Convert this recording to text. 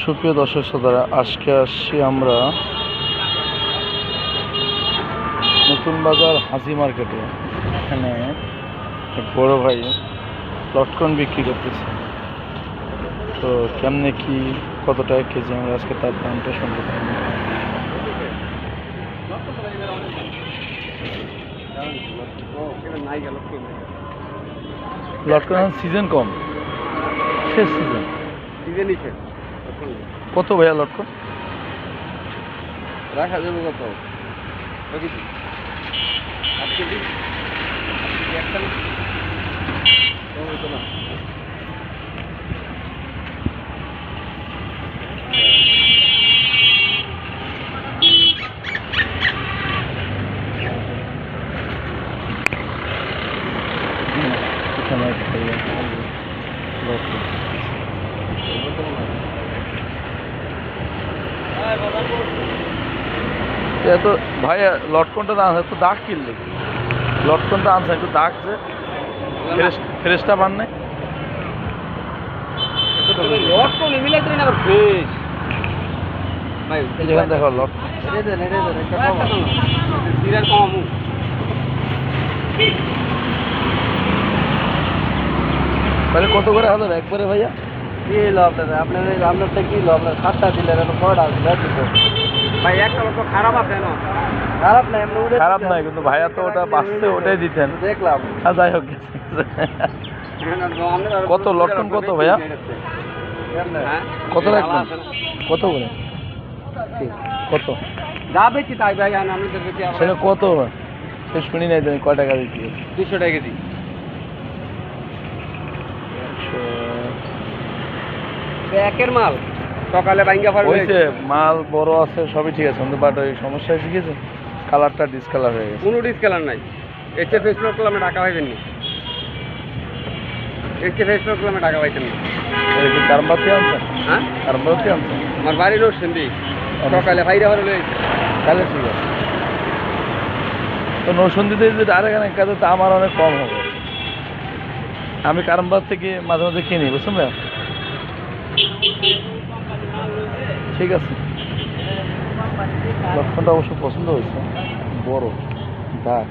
সুপ্রিয় দর্শক শ্রোতারা, আজকে আসছি আমরা নতুন বাজার হাজি মার্কেটে। এখানে এক বড় ভাই লটকন বিক্রি করতেছে। তো কেমনে কি কত টাকা কেজি, আমরা আজকে তার দামটা শুনতে পাই। লটকন সিজন কম, শেষ সিজন। কত ভাইয়া লটকন রাখা যাবে? কত একটা না? এখানে এক ভাইয়া লটকন। এত ভাইয়া লটকনটা দাম একটু দাগ কিনলে, লটকনটা আনছে একটু দাগ, যে ফ্রেশটা পান নাই। লটকন মিলাই দিন আবার ফ্রেশ ভাই। এই যেখানে দেখো লটকন সিরার কম তাহলে কত করে হলো একবারে ভাইয়া? কি হলো আপনারটা কি হলো? আপনার 7টা দিলেন, এখন 6টা দিল ভাই। একটা লোক খারাপ আছে না? খারাপ না, এমনি খারাপ নয়, কিন্তু ভাইয়া তো ওটা বাঁচতে ওটাই দিতেন। দেখলাম। যাই হোক, কত লটকন কত ভাইয়া? কত রাখবেন? কত করে? কত যা বেশি তাই ভাই, আমি তো বেশি সেটা কত? শেষ শুনি নাই তুমি কয় টাকা দিচ্ছি? 200 টাকা কেজি। একের মাল সকালে বাইঙ্গা ফার হয়েছে, মাল বড় আছে, সবই ঠিক আছে, কিন্তু বাট ওই সমস্যা হয়েছে কি, যে কালারটা ডিসকালার হয়ে গেছে। কোনো ডিসকালার নাই। এসে ফেসবুক করলে আমি টাকা পাইবেন নি। এসে ফেসবুক করলে আমি টাকা পাইতেন না। এটা কি কারমবাতি আনছেন? হ্যাঁ, কারমবাতি আনছেন? আমার বাড়ি নরসিংদী। সকালে বাইরে ফার লই তাহলে ঠিক আছে। তো নরসিংদীতে যদি আরেকখানে কাজে, তো আমার অনেক কম হবে। আমি কারমবাগ থেকে মাঝে মাঝে কিনি, বুঝছেন ভাইয়া? ঠিক আছে। লক্ষণটা অবশ্য পছন্দ হয়েছে, বড় দাগ।